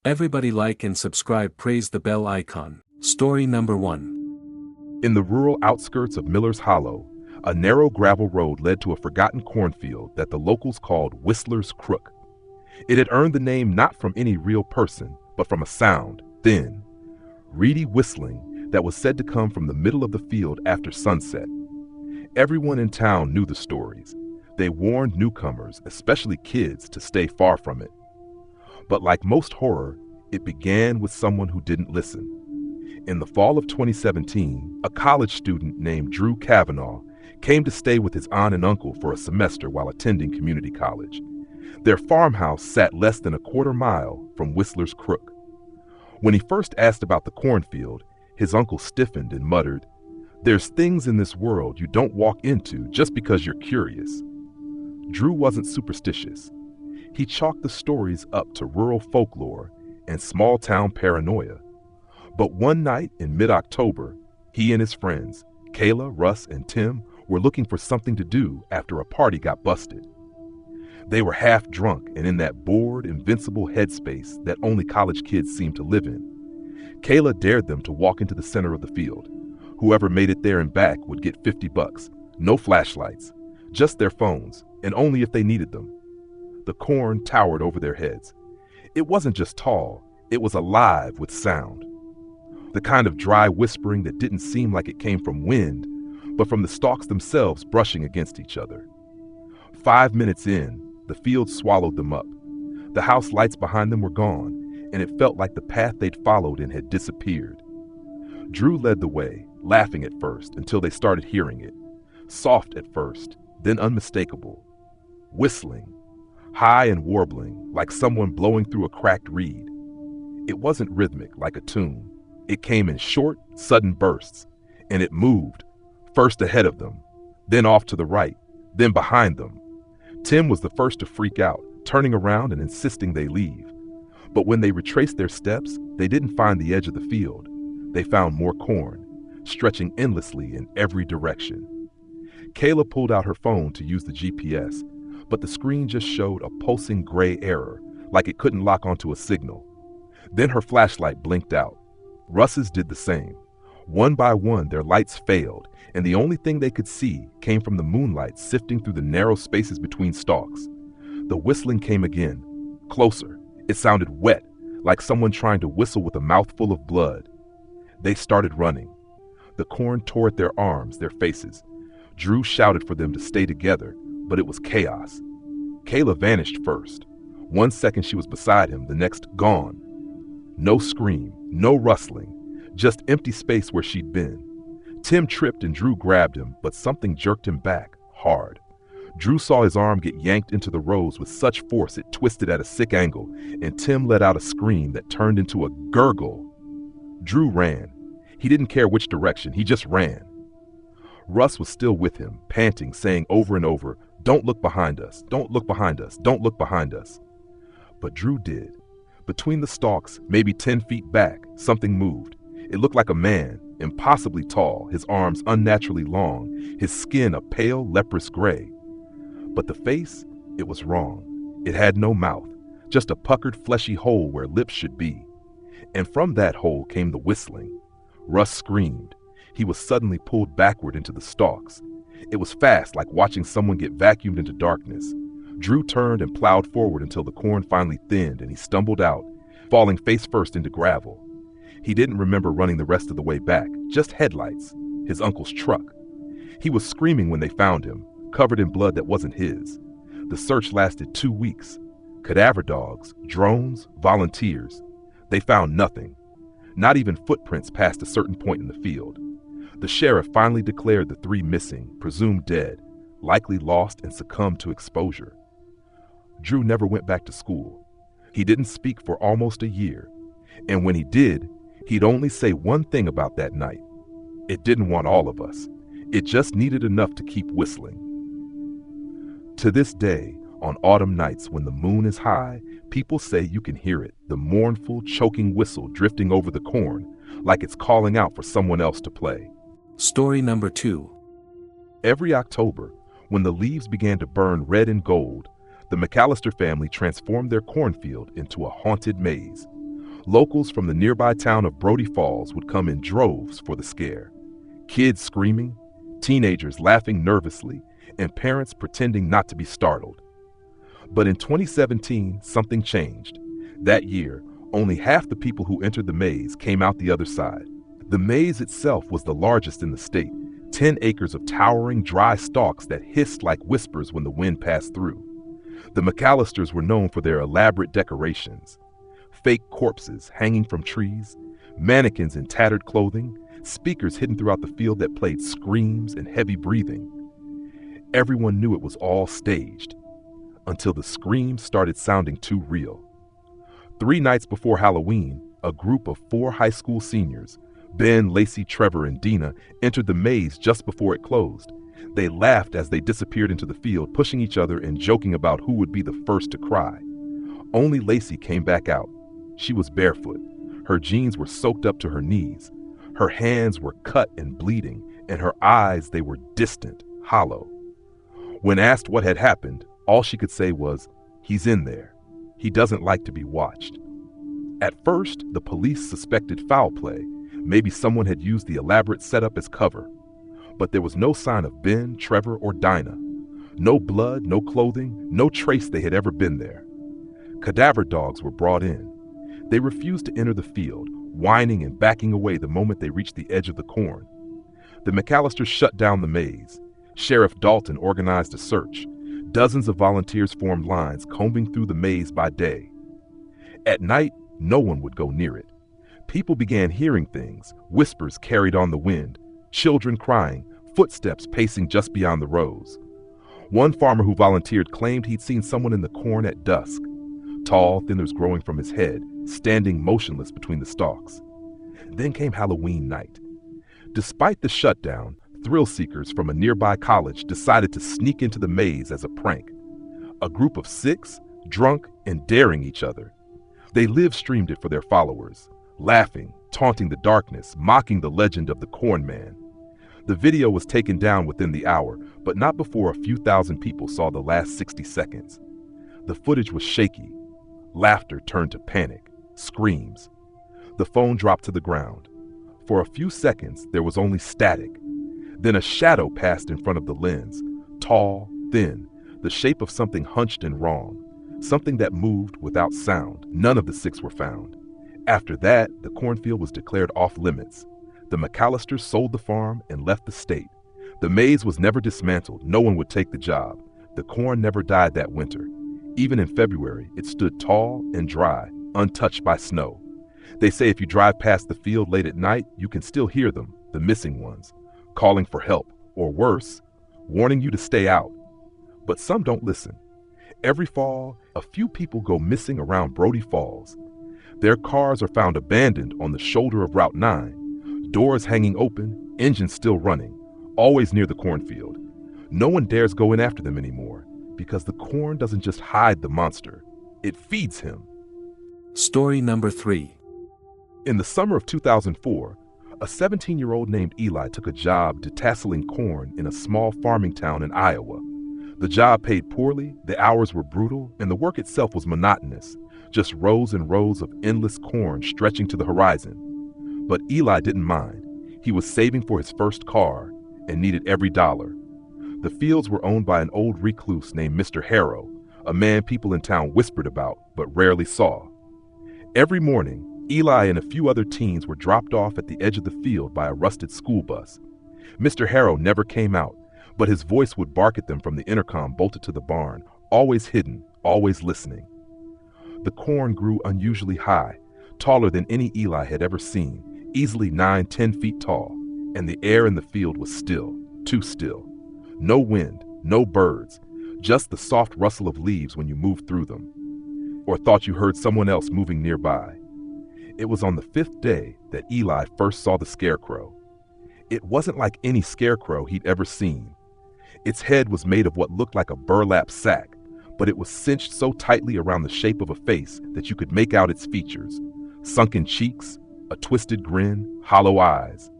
Everybody like and subscribe, praise the bell icon. Story number 1. In the rural outskirts of Miller's Hollow, a narrow gravel road led to a forgotten cornfield that the locals called Whistler's Crook. It had earned the name not from any real person, but from a sound, thin, reedy whistling that was said to come from the middle of the field after sunset. Everyone in town knew the stories. They warned newcomers, especially kids, to stay far from it. But like most horror, it began with someone who didn't listen. In the fall of 2017, a college student named Drew Kavanaugh came to stay with his aunt and uncle for a semester while attending community college. Their farmhouse sat less than a quarter mile from Whistler's Crook. When he first asked about the cornfield, his uncle stiffened and muttered, "There's things in this world you don't walk into just because you're curious." Drew wasn't superstitious. He chalked the stories up to rural folklore and small-town paranoia. But one night in mid-October, he and his friends, Kayla, Russ, and Tim, were looking for something to do after a party got busted. They were half drunk and in that bored, invincible headspace that only college kids seem to live in. Kayla dared them to walk into the center of the field. Whoever made it there and back would get $50, no flashlights, just their phones, and only if they needed them. The corn towered over their heads. It wasn't just tall, it was alive with sound. The kind of dry whispering that didn't seem like it came from wind, but from the stalks themselves brushing against each other. 5 minutes in, the field swallowed them up. The house lights behind them were gone, and it felt like the path they'd followed in had disappeared. Drew led the way, laughing at first until they started hearing it. Soft at first, then unmistakable. Whistling. High and warbling, like someone blowing through a cracked reed. It wasn't rhythmic like a tune. It came in short, sudden bursts, and it moved, first ahead of them, then off to the right, then behind them. Tim was the first to freak out, turning around and insisting they leave. But when they retraced their steps, they didn't find the edge of the field. They found more corn, stretching endlessly in every direction. Kayla pulled out her phone to use the GPS, but the screen just showed a pulsing gray error, like it couldn't lock onto a signal. Then her flashlight blinked out. Russ's did the same. One by one, their lights failed, and the only thing they could see came from the moonlight sifting through the narrow spaces between stalks. The whistling came again, closer. It sounded wet, like someone trying to whistle with a mouthful of blood. They started running. The corn tore at their arms, their faces. Drew shouted for them to stay together, but it was chaos. Kayla vanished first. 1 second she was beside him, the next gone. No scream, no rustling, just empty space where she'd been. Tim tripped and Drew grabbed him, but something jerked him back, hard. Drew saw his arm get yanked into the rows with such force it twisted at a sick angle, and Tim let out a scream that turned into a gurgle. Drew ran. He didn't care which direction, he just ran. Russ was still with him, panting, saying over and over, "Don't look behind us, don't look behind us, don't look behind us." But Drew did. Between the stalks, maybe 10 feet back, something moved. It looked like a man, impossibly tall, his arms unnaturally long, his skin a pale, leprous gray. But the face, it was wrong. It had no mouth, just a puckered, fleshy hole where lips should be. And from that hole came the whistling. Russ screamed. He was suddenly pulled backward into the stalks. It was fast, like watching someone get vacuumed into darkness. Drew turned and plowed forward until the corn finally thinned and he stumbled out, falling face first into gravel. He didn't remember running the rest of the way back, just headlights, his uncle's truck. He was screaming when they found him, covered in blood that wasn't his. The search lasted 2 weeks. Cadaver dogs, drones, volunteers. They found nothing. Not even footprints past a certain point in the field. The sheriff finally declared the 3 missing, presumed dead, likely lost and succumbed to exposure. Drew never went back to school. He didn't speak for almost a year, and when he did, he'd only say one thing about that night. It didn't want all of us. It just needed enough to keep whistling. To this day, on autumn nights when the moon is high, people say you can hear it, the mournful, choking whistle drifting over the corn, like it's calling out for someone else to play. Story number 2. Every October, when the leaves began to burn red and gold, the McAllister family transformed their cornfield into a haunted maze. Locals from the nearby town of Brody Falls would come in droves for the scare. Kids screaming, teenagers laughing nervously, and parents pretending not to be startled. But in 2017, something changed. That year, only half the people who entered the maze came out the other side. The maze itself was the largest in the state, 10 acres of towering, dry stalks that hissed like whispers when the wind passed through. The McAllisters were known for their elaborate decorations. Fake corpses hanging from trees, mannequins in tattered clothing, speakers hidden throughout the field that played screams and heavy breathing. Everyone knew it was all staged, until the screams started sounding too real. 3 nights before Halloween, a group of 4 high school seniors, Ben, Lacey, Trevor, and Dina, entered the maze just before it closed. They laughed as they disappeared into the field, pushing each other and joking about who would be the first to cry. Only Lacey came back out. She was barefoot. Her jeans were soaked up to her knees. Her hands were cut and bleeding, and her eyes, they were distant, hollow. When asked what had happened, all she could say was, "He's in there. He doesn't like to be watched." At first, the police suspected foul play. Maybe someone had used the elaborate setup as cover. But there was no sign of Ben, Trevor, or Dinah. No blood, no clothing, no trace they had ever been there. Cadaver dogs were brought in. They refused to enter the field, whining and backing away the moment they reached the edge of the corn. The McAllisters shut down the maze. Sheriff Dalton organized a search. Dozens of volunteers formed lines, combing through the maze by day. At night, no one would go near it. People began hearing things, whispers carried on the wind, children crying, footsteps pacing just beyond the rows. One farmer who volunteered claimed he'd seen someone in the corn at dusk. Tall thiners growing from his head, standing motionless between the stalks. Then came Halloween night. Despite the shutdown, thrill seekers from a nearby college decided to sneak into the maze as a prank. A group of 6, drunk and daring each other. They live-streamed it for their followers, laughing, taunting the darkness, mocking the legend of the Corn Man. The video was taken down within the hour, but not before a few thousand people saw the last 60 seconds. The footage was shaky. Laughter turned to panic, screams. The phone dropped to the ground. For a few seconds, there was only static. Then a shadow passed in front of the lens, tall, thin, the shape of something hunched and wrong, something that moved without sound. None of the 6 were found. After that, the cornfield was declared off limits. The McAllisters sold the farm and left the state. The maze was never dismantled. No one would take the job. The corn never died that winter. Even in February, it stood tall and dry, untouched by snow. They say if you drive past the field late at night, you can still hear them, the missing ones, calling for help, or worse, warning you to stay out. But some don't listen. Every fall, a few people go missing around Brody Falls. Their cars are found abandoned on the shoulder of Route 9, doors hanging open, engines still running, always near the cornfield. No one dares go in after them anymore, because the corn doesn't just hide the monster, it feeds him. Story number 3. In the summer of 2004, a 17-year-old named Eli took a job detasseling corn in a small farming town in Iowa. The job paid poorly, the hours were brutal, and the work itself was monotonous, just rows and rows of endless corn stretching to the horizon. But Eli didn't mind. He was saving for his first car and needed every dollar. The fields were owned by an old recluse named Mr. Harrow, a man people in town whispered about but rarely saw. Every morning, Eli and a few other teens were dropped off at the edge of the field by a rusted school bus. Mr. Harrow never came out, but his voice would bark at them from the intercom bolted to the barn, always hidden, always listening. The corn grew unusually high, taller than any Eli had ever seen, easily 9-10 feet tall, and the air in the field was still, too still. No wind, no birds, just the soft rustle of leaves when you moved through them, or thought you heard someone else moving nearby. It was on the 5th day that Eli first saw the scarecrow. It wasn't like any scarecrow he'd ever seen. Its head was made of what looked like a burlap sack, but it was cinched so tightly around the shape of a face that you could make out its features: sunken cheeks, a twisted grin, hollow eyes.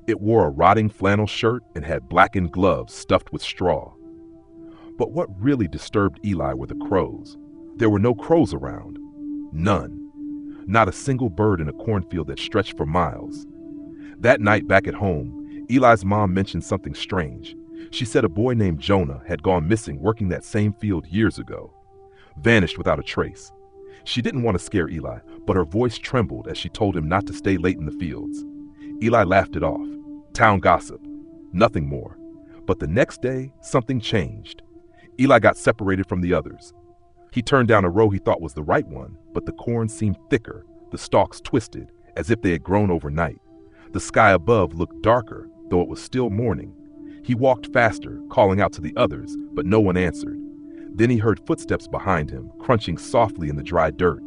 It wore a rotting flannel shirt and had blackened gloves stuffed with straw. But what really disturbed Eli were the crows. There were no crows around. None. not a single bird in a cornfield that stretched for miles. That night back at home, Eli's mom mentioned something strange. She said a boy named Jonah had gone missing working that same field years ago. Vanished without a trace. She didn't want to scare Eli, but her voice trembled as she told him not to stay late in the fields. Eli laughed it off. Town gossip. Nothing more. But the next day, something changed. Eli got separated from the others. He turned down a row he thought was the right one, but the corn seemed thicker, the stalks twisted, as if they had grown overnight. The sky above looked darker, though it was still morning. He walked faster, calling out to the others, but no one answered. Then he heard footsteps behind him, crunching softly in the dry dirt.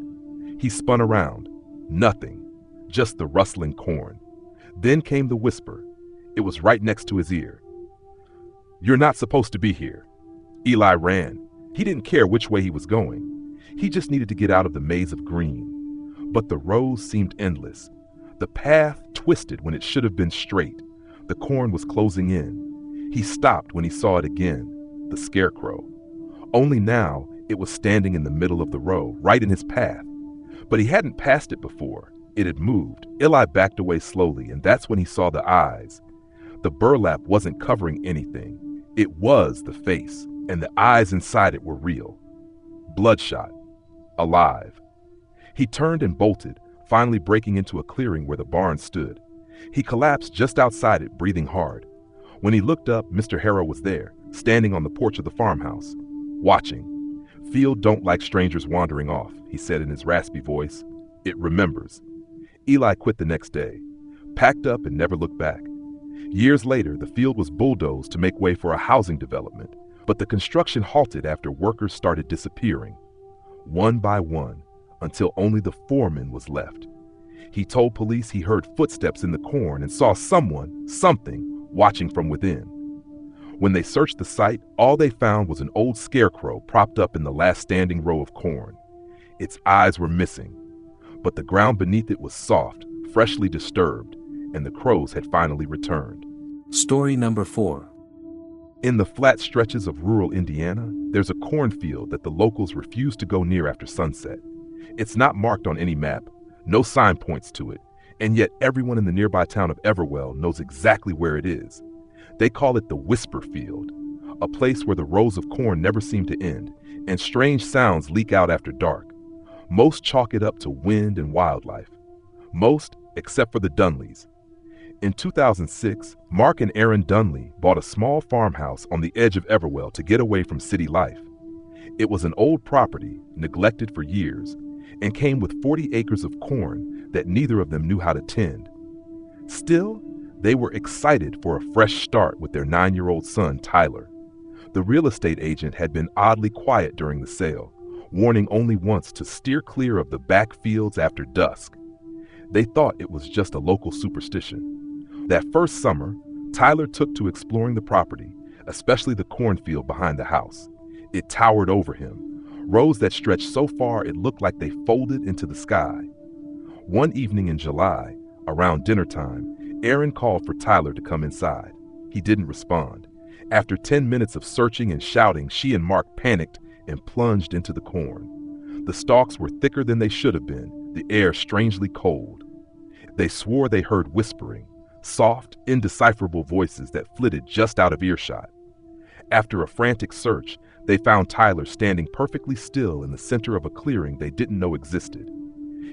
He spun around. Nothing. Just the rustling corn. Then came the whisper. It was right next to his ear. "You're not supposed to be here." Eli ran. He didn't care which way he was going. He just needed to get out of the maze of green. But the rows seemed endless. The path twisted when it should have been straight. The corn was closing in. He stopped when he saw it again, the scarecrow. Only now it was standing in the middle of the row, right in his path. But he hadn't passed it before. It had moved. Eli backed away slowly, and that's when he saw the eyes. The burlap wasn't covering anything. It was the face, and the eyes inside it were real. Bloodshot. Alive. He turned and bolted, finally breaking into a clearing where the barn stood. He collapsed just outside it, breathing hard. When he looked up, Mr. Harrow was there, standing on the porch of the farmhouse, watching. "Field don't like strangers wandering off," he said in his raspy voice. "It remembers." Eli quit the next day, packed up and never looked back. Years later, the field was bulldozed to make way for a housing development, but the construction halted after workers started disappearing, one by one, until only the foreman was left. He told police he heard footsteps in the corn and saw something, watching from within. When they searched the site, all they found was an old scarecrow propped up in the last standing row of corn. Its eyes were missing, but the ground beneath it was soft, freshly disturbed, and the crows had finally returned. Story number 4. In the flat stretches of rural Indiana, there's a cornfield that the locals refuse to go near after sunset. It's not marked on any map, no sign points to it, and yet everyone in the nearby town of Everwell knows exactly where it is. They call it the Whisper Field, a place where the rows of corn never seem to end, and strange sounds leak out after dark. Most chalk it up to wind and wildlife. Most, except for the Dunleys. In 2006, Mark and Aaron Dunley bought a small farmhouse on the edge of Everwell to get away from city life. It was an old property, neglected for years, and came with 40 acres of corn that neither of them knew how to tend. Still, they were excited for a fresh start with their 9-year-old son, Tyler. The real estate agent had been oddly quiet during the sale, warning only once to steer clear of the back fields after dusk. They thought it was just a local superstition. That first summer, Tyler took to exploring the property, especially the cornfield behind the house. It towered over him, rows that stretched so far it looked like they folded into the sky. One evening in July, around dinner time, Aaron called for Tyler to come inside. He didn't respond. After 10 minutes of searching and shouting, she and Mark panicked and plunged into the corn. The stalks were thicker than they should have been, the air strangely cold. They swore they heard whispering, soft, indecipherable voices that flitted just out of earshot. After a frantic search, they found Tyler standing perfectly still in the center of a clearing they didn't know existed.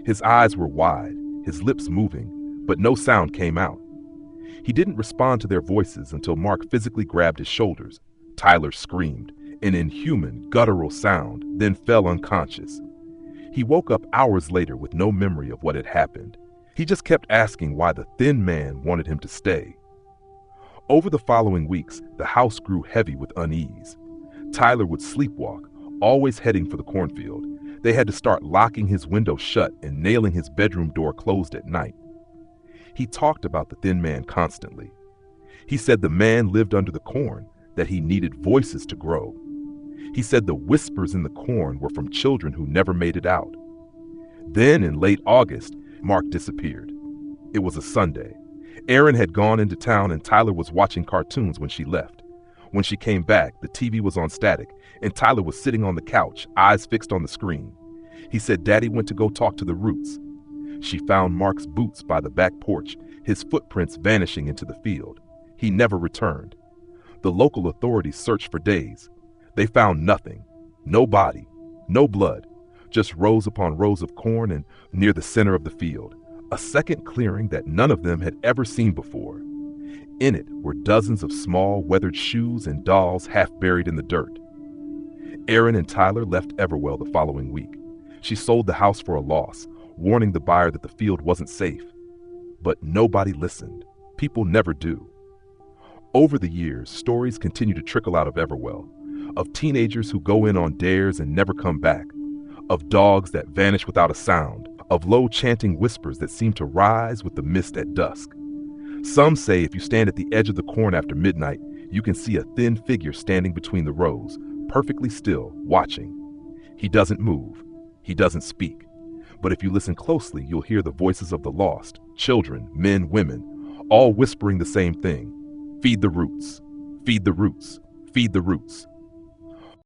His eyes were wide, his lips moving, but no sound came out. He didn't respond to their voices until Mark physically grabbed his shoulders. Tyler screamed, an inhuman, guttural sound, then fell unconscious. He woke up hours later with no memory of what had happened. He just kept asking why the thin man wanted him to stay. Over the following weeks, the house grew heavy with unease. Tyler would sleepwalk, always heading for the cornfield. They had to start locking his window shut and nailing his bedroom door closed at night. He talked about the thin man constantly. He said the man lived under the corn, that he needed voices to grow. He said the whispers in the corn were from children who never made it out. Then in late August, Mark disappeared. It was a Sunday. Aaron had gone into town and Tyler was watching cartoons when she left. When she came back, the TV was on static and Tyler was sitting on the couch, eyes fixed on the screen. He said Daddy went to go talk to the roots. She found Mark's boots by the back porch, his footprints vanishing into the field. He never returned. The local authorities searched for days. They found nothing. No body, no blood, just rows upon rows of corn and near the center of the field, a second clearing that none of them had ever seen before. In it were dozens of small, weathered shoes and dolls half buried in the dirt. Erin and Tyler left Everwell the following week. She sold the house for a loss, warning the buyer that the field wasn't safe. But nobody listened. People never do. Over the years, stories continue to trickle out of Everwell, of teenagers who go in on dares and never come back, of dogs that vanish without a sound, of low chanting whispers that seem to rise with the mist at dusk. Some say if you stand at the edge of the corn after midnight, you can see a thin figure standing between the rows, perfectly still, watching. He doesn't move. He doesn't speak. But if you listen closely, you'll hear the voices of the lost, children, men, women, all whispering the same thing. Feed the roots. Feed the roots. Feed the roots.